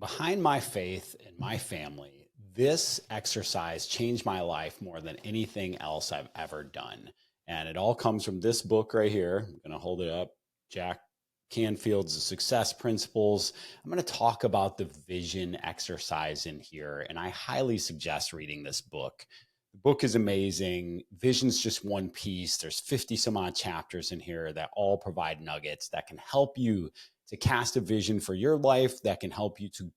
Behind my faith and my family, this exercise changed my life more than anything else I've ever done. And it all comes from this book right here. I'm going to hold it up. Jack Canfield's Success Principles. I'm going to talk about the vision exercise in here, and I highly suggest reading this book. The book is amazing. Vision's just one piece. There's 50 some odd chapters in here that all provide nuggets that can help you to cast a vision for your life, that can help you to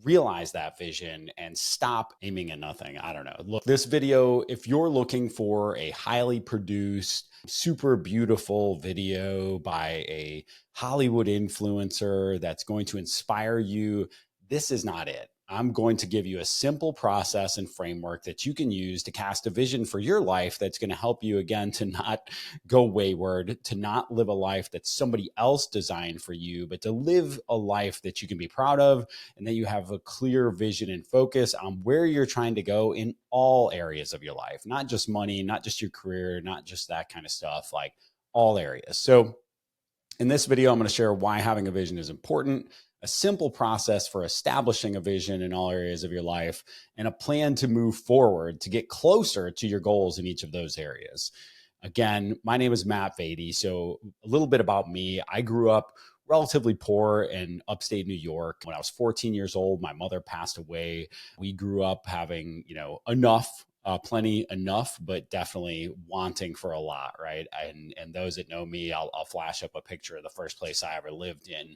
realize that vision and stop aiming at nothing. I don't know. Look, this video, if you're looking for a highly produced, super beautiful video by a Hollywood influencer that's going to inspire you, this is not it. I'm going to give you a simple process and framework that you can use to cast a vision for your life that's going to help you, again, to not go wayward, to not live a life that somebody else designed for you, but to live a life that you can be proud of, and that you have a clear vision and focus on where you're trying to go in all areas of your life, not just money, not just your career, not just that kind of stuff, like all areas. So in this video, I'm going to share why having a vision is important, a simple process for establishing a vision in all areas of your life, and a plan to move forward to get closer to your goals in each of those areas. Again, my name is Matt Vady. So a little bit about me. I grew up relatively poor in upstate New York. When I was 14 years old, my mother passed away. We grew up having, enough, plenty enough, but definitely wanting for a lot, right? And those that know me, I'll flash up a picture of the first place I ever lived in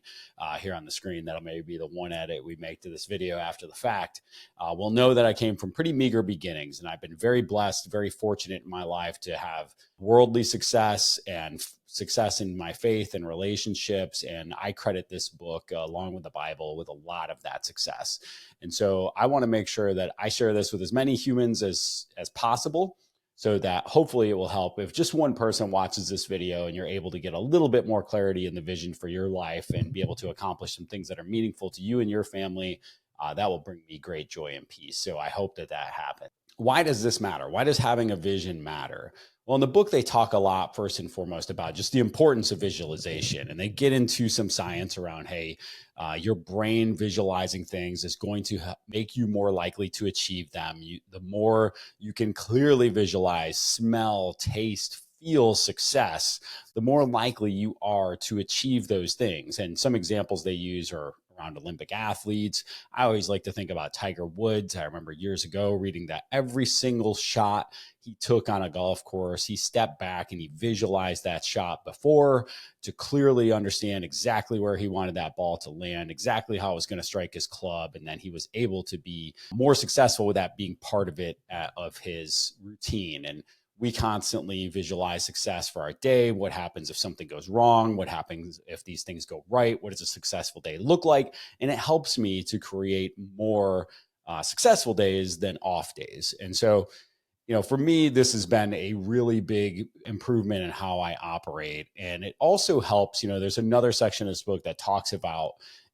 here on the screen. That'll maybe be the one edit we make to this video after the fact. Will know that I came from pretty meager beginnings, and I've been very blessed, very fortunate in my life to have worldly success and success in my faith and relationships. And I credit this book, along with the Bible, with a lot of that success. And so I want to make sure that I share this with as many humans as possible, so that hopefully it will help. If just one person watches this video and you're able to get a little bit more clarity in the vision for your life and be able to accomplish some things that are meaningful to you and your family, that will bring me great joy and peace. So I hope that happens. Why does this matter? Why does having a vision matter? Well, in the book, they talk a lot, first and foremost, about just the importance of visualization. And they get into some science around, hey, your brain visualizing things is going to make you more likely to achieve them. The more you can clearly visualize, smell, taste, feel success, the more likely you are to achieve those things. And some examples they use are around Olympic athletes. I always like to think about Tiger Woods. I remember years ago reading that every single shot he took on a golf course, he stepped back and he visualized that shot before to clearly understand exactly where he wanted that ball to land, exactly how it was going to strike his club. And then he was able to be more successful with that being part of it, of his routine. And we constantly visualize success for our day. What happens if something goes wrong? What happens if these things go right? What does a successful day look like? And it helps me to create more successful days than off days. And so, for me, this has been a really big improvement in how I operate. And it also helps, there's another section of this book that talks about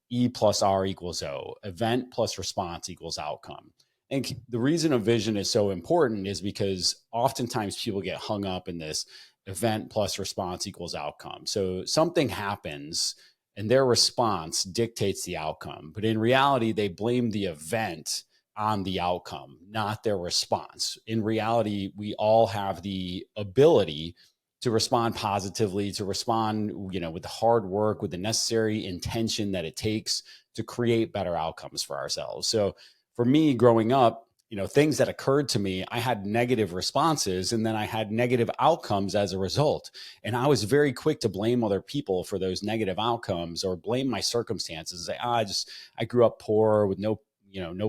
E plus R equals O, event plus response equals outcome. And the reason a vision is so important is because oftentimes people get hung up in this event plus response equals outcome. So something happens and their response dictates the outcome. But in reality, they blame the event on the outcome, not their response. In reality, we all have the ability to respond positively, to respond, with the hard work, with the necessary intention that it takes to create better outcomes for ourselves. So for me, growing up, things that occurred to me, I had negative responses and then I had negative outcomes as a result. And I was very quick to blame other people for those negative outcomes or blame my circumstances. Say, I grew up poor with no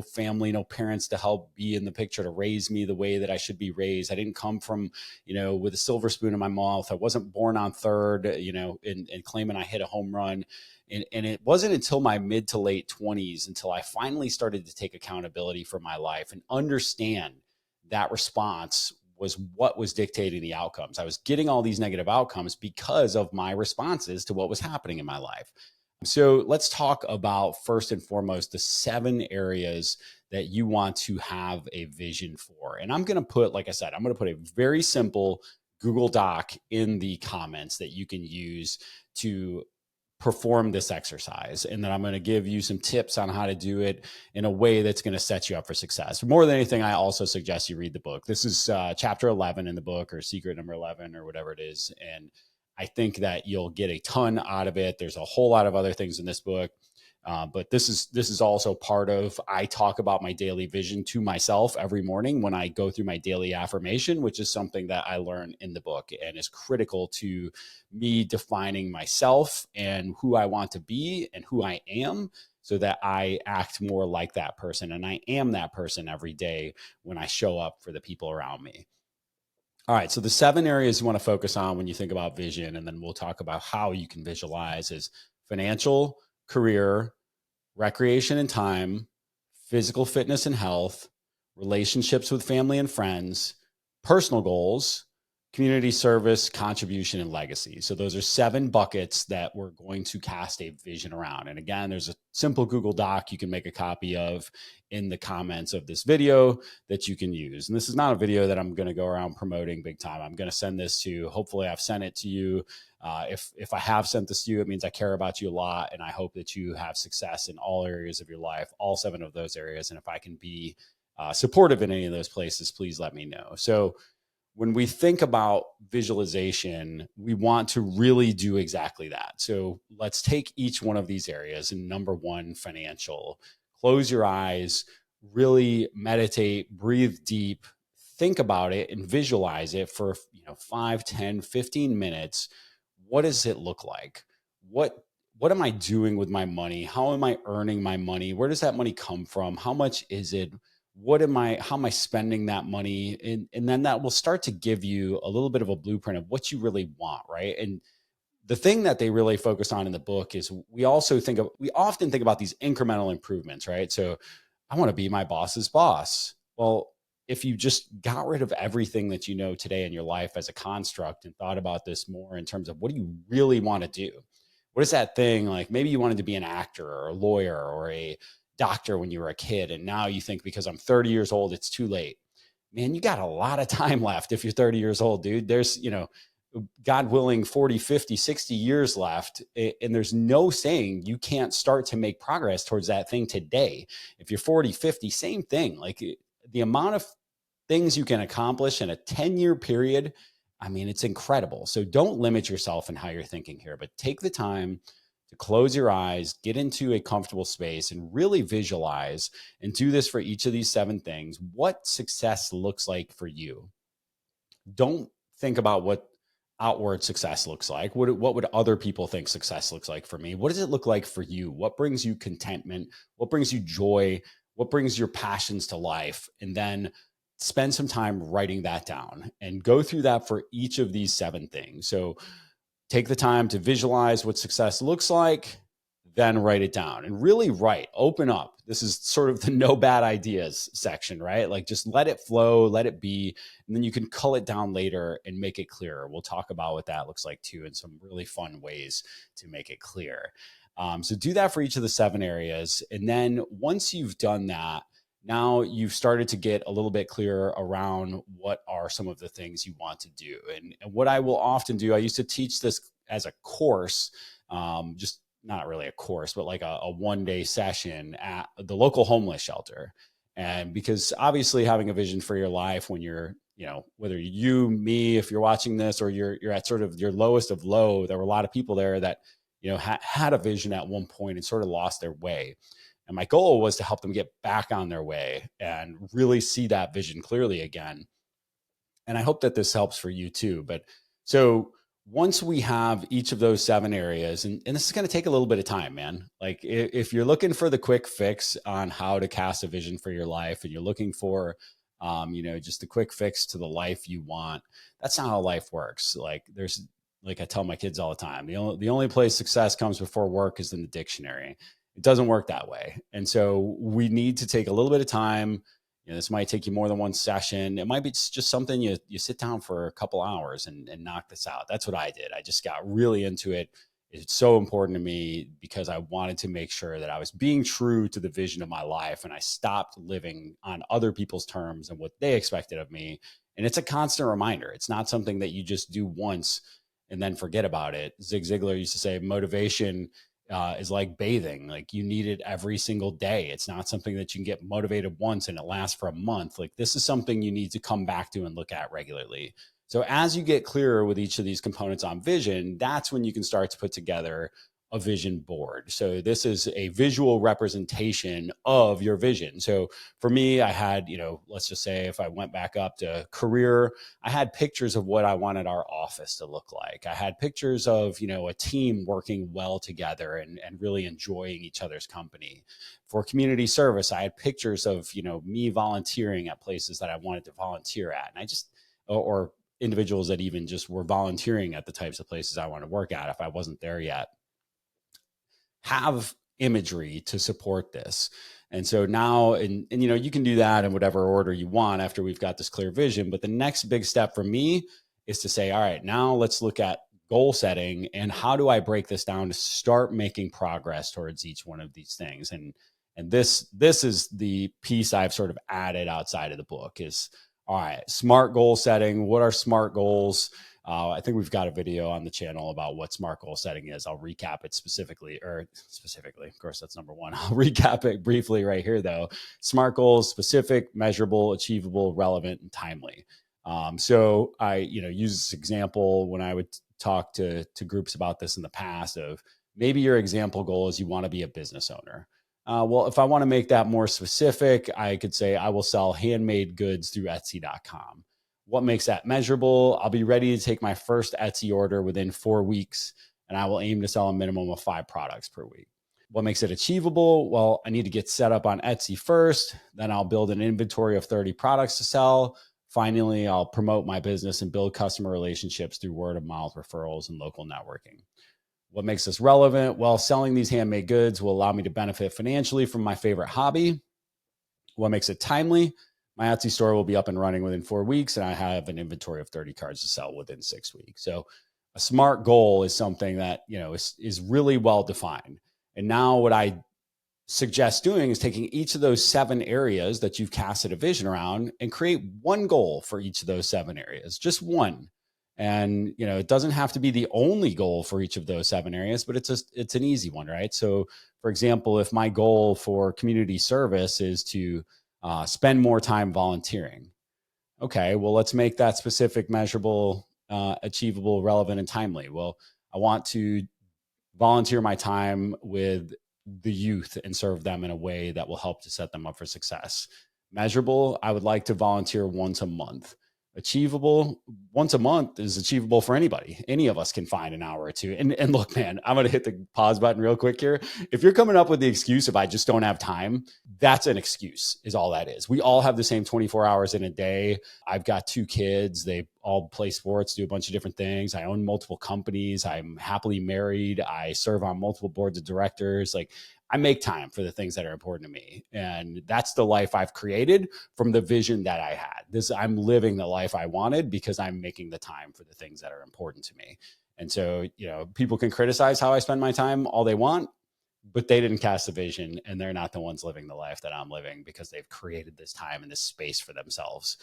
family, no parents to help be in the picture to raise me the way that I should be raised. I didn't come from, with a silver spoon in my mouth. I wasn't born on third, and claiming I hit a home run. And it wasn't until my mid to late 20s until I finally started to take accountability for my life and understand that response was what was dictating the outcomes. I was getting all these negative outcomes because of my responses to what was happening in my life. So let's talk about, first and foremost, the 7 areas that you want to have a vision for. And I'm going to put, like I said, I'm going to put a very simple Google Doc in the comments that you can use to perform this exercise. And then I'm going to give you some tips on how to do it in a way that's going to set you up for success. More than anything, I also suggest you read the book. This is chapter 11 in the book, or secret number 11, or whatever it is. And I think that you'll get a ton out of it. There's a whole lot of other things in this book. But this is also part of, I talk about my daily vision to myself every morning when I go through my daily affirmation, which is something that I learn in the book and is critical to me defining myself and who I want to be and who I am, so that I act more like that person. And I am that person every day when I show up for the people around me. All right. So the 7 areas you want to focus on when you think about vision, and then we'll talk about how you can visualize, is financial, career, recreation and time, physical fitness and health, relationships with family and friends, personal goals, community service, contribution, and legacy. So those are 7 buckets that we're going to cast a vision around. And again, there's a simple Google Doc you can make a copy of in the comments of this video that you can use. And this is not a video that I'm going to go around promoting big time. I'm going to send this to, hopefully I've sent it to you. If I have sent this to you, it means I care about you a lot. And I hope that you have success in all areas of your life, all 7 of those areas. And if I can be supportive in any of those places, please let me know. So when we think about visualization, we want to really do exactly that. So let's take each one of these areas. And number 1, financial. Close your eyes, really meditate, breathe deep, think about it and visualize it for 5, 10, 15 minutes. What does it look like? What am I doing with my money? How am I earning my money? Where does that money come from? How much is it? How am I spending that money? And then that will start to give you a little bit of a blueprint of what you really want, right? And the thing that they really focus on in the book is we often think about these incremental improvements, right? So I want to be my boss's boss. Well, if you just got rid of everything that you know today in your life as a construct and thought about this more in terms of what do you really want to do? What is that thing? Like maybe you wanted to be an actor or a lawyer or a doctor when you were a kid. And now you think because I'm 30 years old, it's too late. Man, you got a lot of time left if you're 30 years old, dude. There's, God willing, 40, 50, 60 years left. And there's no saying you can't start to make progress towards that thing today. If you're 40, 50, same thing. Like the amount of things you can accomplish in a 10-year period, I mean, it's incredible. So don't limit yourself in how you're thinking here, but take the time to close your eyes, get into a comfortable space, and really visualize, and do this for each of these 7 things, what success looks like for you. Don't think about what outward success looks like. What would other people think success looks like for me? What does it look like for you? What brings you contentment? What brings you joy? What brings your passions to life? And then spend some time writing that down and go through that for each of these 7 things. So take the time to visualize what success looks like, then write it down and really open up. This is sort of the no bad ideas section, right? Like just let it flow, let it be, and then you can cull it down later and make it clearer. We'll talk about what that looks like too, and some really fun ways to make it clear. So do that for each of the 7 areas. And then once you've done that, now you've started to get a little bit clearer around what are some of the things you want to do. And what I will often do, I used to teach this as a course, just not really a course, but like a 1-day session at the local homeless shelter. And because obviously having a vision for your life when you're, whether you, me, if you're watching this, or you're at sort of your lowest of low, there were a lot of people there that, had a vision at one point and sort of lost their way. And my goal was to help them get back on their way and really see that vision clearly again. And I hope that this helps for you too. But so once we have each of those 7 areas, and this is going to take a little bit of time, man. Like if you're looking for the quick fix on how to cast a vision for your life, and you're looking for, just a quick fix to the life you want, that's not how life works. Like I tell my kids all the time, the only place success comes before work is in the dictionary. It doesn't work that way. And so we need to take a little bit of time. This might take you more than one session. It might be just something you sit down for a couple hours and knock this out. That's what I did. I just got really into it. It's so important to me because I wanted to make sure that I was being true to the vision of my life, and I stopped living on other people's terms and what they expected of me. And it's a constant reminder. It's not something that you just do once and then forget about it. Zig Ziglar used to say motivation is like bathing. Like you need it every single day. It's not something that you can get motivated once and it lasts for a month. Like this is something you need to come back to and look at regularly. So as you get clearer with each of these components on vision, that's when you can start to put together a vision board. So this is a visual representation of your vision. So for me, I had, let's just say if I went back up to career, I had pictures of what I wanted our office to look like. I had pictures of, a team working well together and really enjoying each other's company. For community service, I had pictures of, me volunteering at places that I wanted to volunteer at. And I just, or individuals that even just were volunteering at the types of places I want to work at if I wasn't there yet. Have imagery to support this. And so now, and you can do that in whatever order you want after we've got this clear vision. But the next big step for me is to say, all right, now let's look at goal setting and how do I break this down to start making progress towards each one of these things. And this is the piece I've sort of added outside of the book is, all right, SMART goal setting. What are SMART goals? I think we've got a video on the channel about what SMART goal setting is. I'll recap it specifically. Of course, that's number one. I'll recap it briefly right here, though. SMART goals: specific, measurable, achievable, relevant, and timely. So I, use this example when I would talk to groups about this in the past of maybe your example goal is you want to be a business owner. Well, if I want to make that more specific, I could say I will sell handmade goods through Etsy.com. What makes that measurable? I'll be ready to take my first Etsy order within 4 weeks, and I will aim to sell a minimum of 5 products per week. What makes it achievable? Well, I need to get set up on Etsy first. Then I'll build an inventory of 30 products to sell. Finally, I'll promote my business and build customer relationships through word of mouth referrals and local networking. What makes this relevant? Well, selling these handmade goods will allow me to benefit financially from my favorite hobby. What makes it timely? My Etsy store will be up and running within 4 weeks, and I have an inventory of 30 cards to sell within 6 weeks. So a SMART goal is something that, is really well defined. And now what I suggest doing is taking each of those 7 areas that you've casted a vision around and create one goal for each of those 7 areas, just one. And, it doesn't have to be the only goal for each of those 7 areas, but it's an easy one, right? So for example, if my goal for community service is to spend more time volunteering. Okay, well, let's make that specific, measurable, achievable, relevant, and timely. Well, I want to volunteer my time with the youth and serve them in a way that will help to set them up for success. Measurable, I would like to volunteer once a month. Achievable, once a month is achievable for anybody. Any of us can find an hour or two. And look, man, I'm going to hit the pause button real quick here. If you're coming up with the excuse of I just don't have time, that's an excuse is all that is. We all have the same 24 hours in a day. I've got 2 kids. They all play sports, do a bunch of different things. I own multiple companies. I'm happily married. I serve on multiple boards of directors. Like I make time for the things that are important to me. And that's the life I've created from the vision that I had. I'm living the life I wanted because I'm making the time for the things that are important to me. And so, people can criticize how I spend my time all they want, but they didn't cast the vision and they're not the ones living the life that I'm living because they've created this time and this space for themselves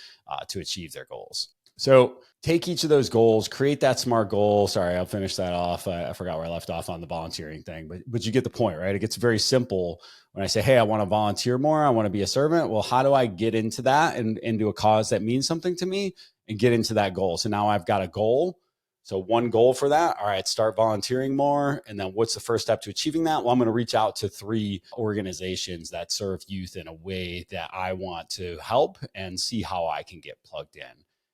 to achieve their goals. So take each of those goals, create that SMART goal. Sorry, I'll finish that off. I forgot where I left off on the volunteering thing, but you get the point, right? It gets very simple when I say, hey, I want to volunteer more. I want to be a servant. Well, how do I get into that and into a cause that means something to me and get into that goal? So now I've got a goal. So one goal for that. All right, start volunteering more. And then what's the first step to achieving that? Well, I'm going to reach out to 3 organizations that serve youth in a way that I want to help and see how I can get plugged in.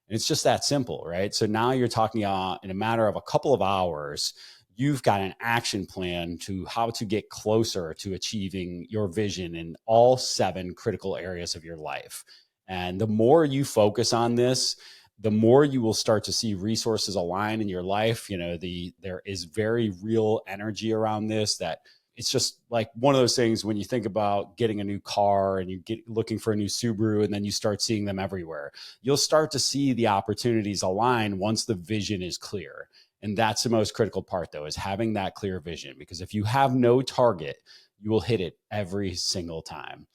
And it's just that simple, right? So now you're talking in a matter of a couple of hours, you've got an action plan to how to get closer to achieving your vision in all 7 critical areas of your life. And the more you focus on this, the more you will start to see resources align in your life. There is very real energy around this that it's just like one of those things when you think about getting a new car and you get looking for a new Subaru and then you start seeing them everywhere. You'll start to see the opportunities align once the vision is clear. And that's the most critical part, though, is having that clear vision. Because if you have no target, you will hit it every single time.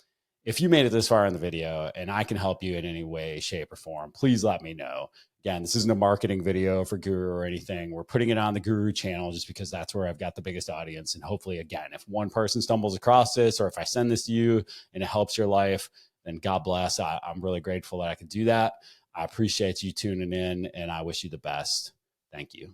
If you made it this far in the video and I can help you in any way, shape, or form, please let me know. Again, this isn't a marketing video for Guru or anything. We're putting it on the Guru channel just because that's where I've got the biggest audience. And hopefully, again, if one person stumbles across this, or if I send this to you and it helps your life, then God bless. I'm really grateful that I could do that. I appreciate you tuning in, and I wish you the best. Thank you.